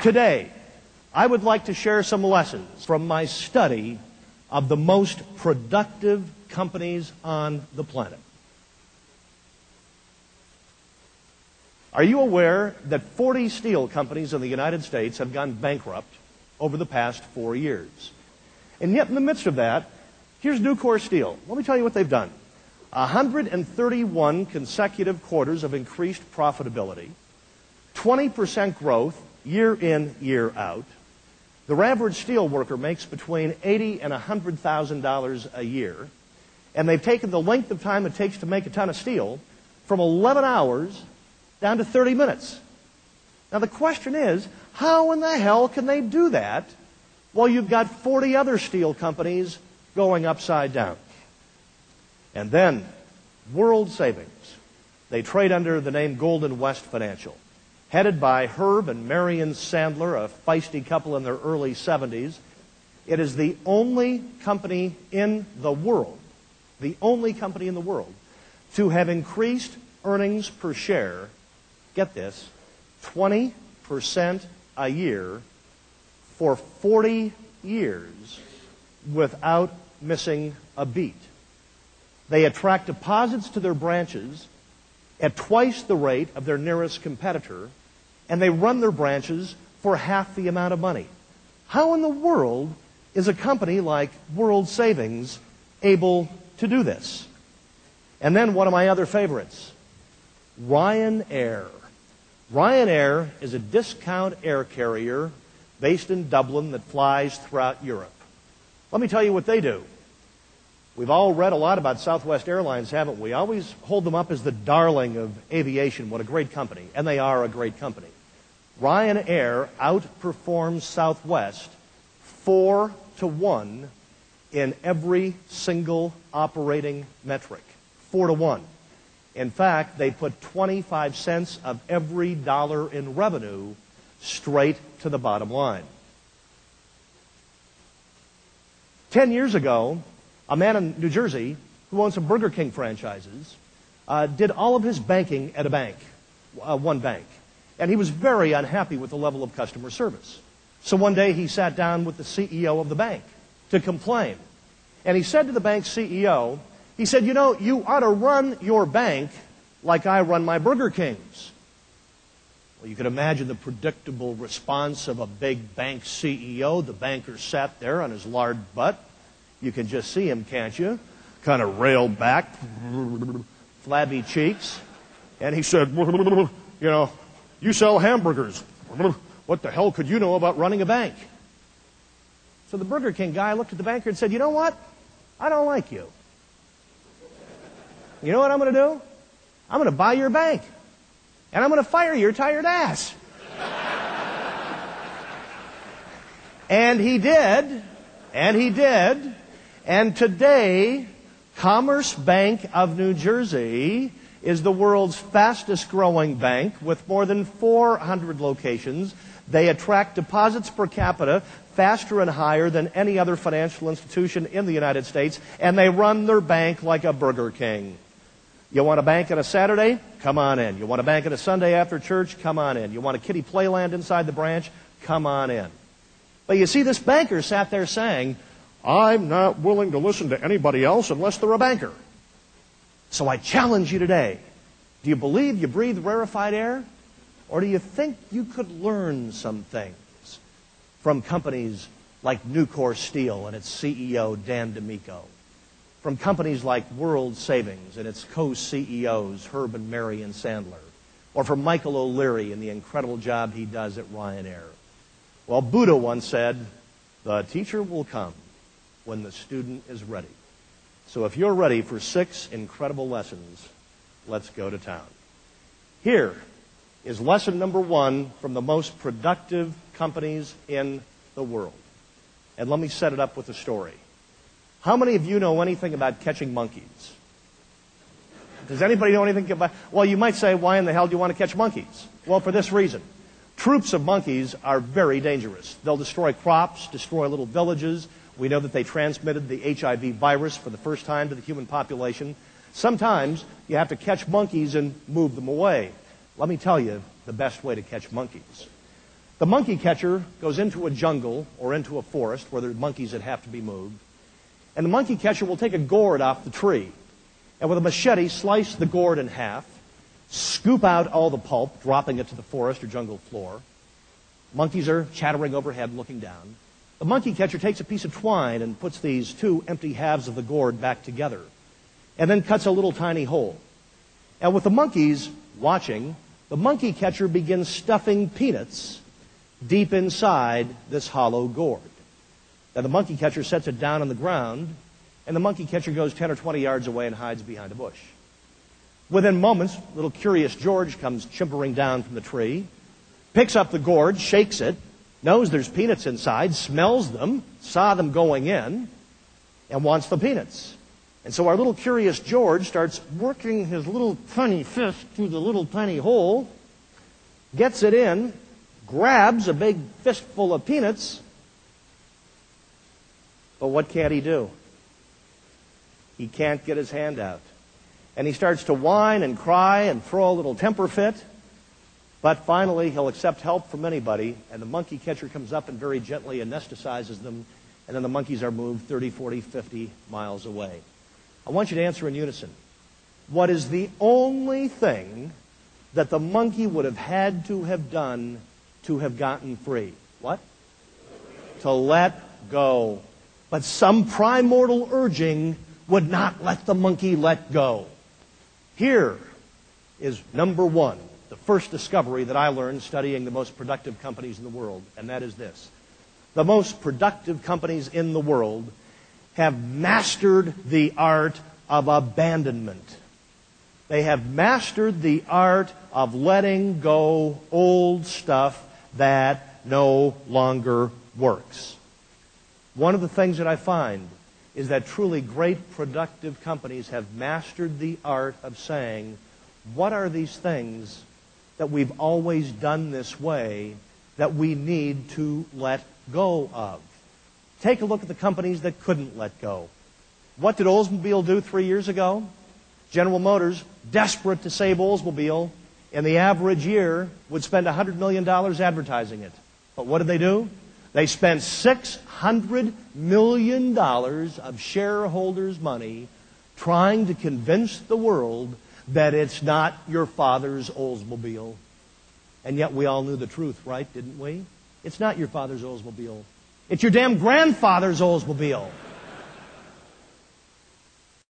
Today, I would like to share some lessons from my study of the most productive companies on the planet. Are you aware that 40 steel companies in the United States have gone bankrupt over the past 4 years? And yet in the midst of that, here's Nucor Steel. Let me tell you what they've done. 131 consecutive quarters of increased profitability, 20% growth year in, year out. The average steel worker makes between $80,000 and $100,000 a year, and they've taken the length of time it takes to make a ton of steel from 11 hours down to 30 minutes. Now the question is, how in the hell can they do that while you've got 40 other steel companies going upside down? And then, World Savings. They trade under the name Golden West Financial. Headed by Herb and Marion Sandler, a feisty couple in their early 70s. It is the only company in the world, to have increased earnings per share, get this, 20% a year for 40 years without missing a beat. They attract deposits to their branches at twice the rate of their nearest competitor, and they run their branches for half the amount of money. How in the world is a company like World Savings able to do this? And then one of my other favorites, Ryanair. Ryanair is a discount air carrier based in Dublin that flies throughout Europe. Let me tell you what they do. We've all read a lot about Southwest Airlines, haven't we? I always hold them up as the darling of aviation. What a great company. And they are a great company. Ryanair outperforms Southwest 4-1 in every single operating metric. 4-1. In fact, they put 25 cents of every dollar in revenue straight to the bottom line. 10 years ago, a man in New Jersey who owns some Burger King franchises did all of his banking at a bank, one bank. And he was very unhappy with the level of customer service. So one day he sat down with the CEO of the bank to complain. And he said to the bank's CEO, he said, you know, you ought to run your bank like I run my Burger Kings. Well, you can imagine the predictable response of a big bank CEO. The banker sat there on his lard butt. You can just see him, can't you? Kind of railed back, flabby cheeks. And he said, you know, you sell hamburgers. What the hell could you know about running a bank? So the Burger King guy looked at the banker and said, you know what? I don't like you. You know what I'm going to do? I'm going to buy your bank. And I'm going to fire your tired ass. And he did. And he did. And today, Commerce Bank of New Jersey is the world's fastest growing bank with more than 400 locations. They attract deposits per capita faster and higher than any other financial institution in the United States, and they run their bank like a Burger King. You want a bank on a Saturday? Come on in. You want a bank on a Sunday after church? Come on in. You want a kiddie playland inside the branch? Come on in. But you see, this banker sat there saying, I'm not willing to listen to anybody else unless they're a banker. So I challenge you today. Do you believe you breathe rarefied air? Or do you think you could learn some things from companies like Nucor Steel and its CEO, Dan D'Amico? From companies like World Savings and its co-CEOs, Herb and Marion Sandler? Or from Michael O'Leary and the incredible job he does at Ryanair? Well, Buddha once said, the teacher will come when the student is ready. So if you're ready for 6 incredible lessons, let's go to town. Here is lesson number 1 from the most productive companies in the world. And let me set it up with a story. How many of you know anything about catching monkeys? Does anybody know anything about... Well, you might say, why in the hell do you want to catch monkeys? Well, for this reason. Troops of monkeys are very dangerous. They'll destroy crops, destroy little villages. We know that they transmitted the HIV virus for the first time to the human population. Sometimes you have to catch monkeys and move them away. Let me tell you the best way to catch monkeys. The monkey catcher goes into a jungle or into a forest where there are monkeys that have to be moved, and the monkey catcher will take a gourd off the tree, and with a machete slice the gourd in half, scoop out all the pulp, dropping it to the forest or jungle floor. Monkeys are chattering overhead, looking down. The monkey catcher takes a piece of twine and puts these two empty halves of the gourd back together, and then cuts a little tiny hole. And with the monkeys watching, the monkey catcher begins stuffing peanuts deep inside this hollow gourd. Now the monkey catcher sets it down on the ground, and the monkey catcher goes 10 or 20 yards away and hides behind a bush. Within moments, little curious George comes chimpering down from the tree, picks up the gourd, shakes it, knows there's peanuts inside, smells them, saw them going in, and wants the peanuts. And so our little curious George starts working his little tiny fist through the little tiny hole, gets it in, grabs a big fistful of peanuts, but what can't he do? He can't get his hand out. And he starts to whine and cry and throw a little temper fit, but finally he'll accept help from anybody, and the monkey catcher comes up and very gently anesthetizes them, and then the monkeys are moved 30, 40, 50 miles away. I want you to answer in unison. What is the only thing that the monkey would have had to have done to have gotten free? What? To let go. But some primordial urging would not let the monkey let go. Here is number one, the first discovery that I learned studying the most productive companies in the world, and that is this. The most productive companies in the world have mastered the art of abandonment. They have mastered the art of letting go old stuff that no longer works. One of the things that I find is that truly great productive companies have mastered the art of saying, what are these things that we've always done this way that we need to let go of? Take a look at the companies that couldn't let go. What did Oldsmobile do 3 years ago? General Motors, desperate to save Oldsmobile, in the average year would spend $100 million advertising it. But what did they do? They spent $600 million of shareholders' money trying to convince the world that it's not your father's Oldsmobile. And yet we all knew the truth, right, didn't we? It's not your father's Oldsmobile. It's your damn grandfather's Oldsmobile.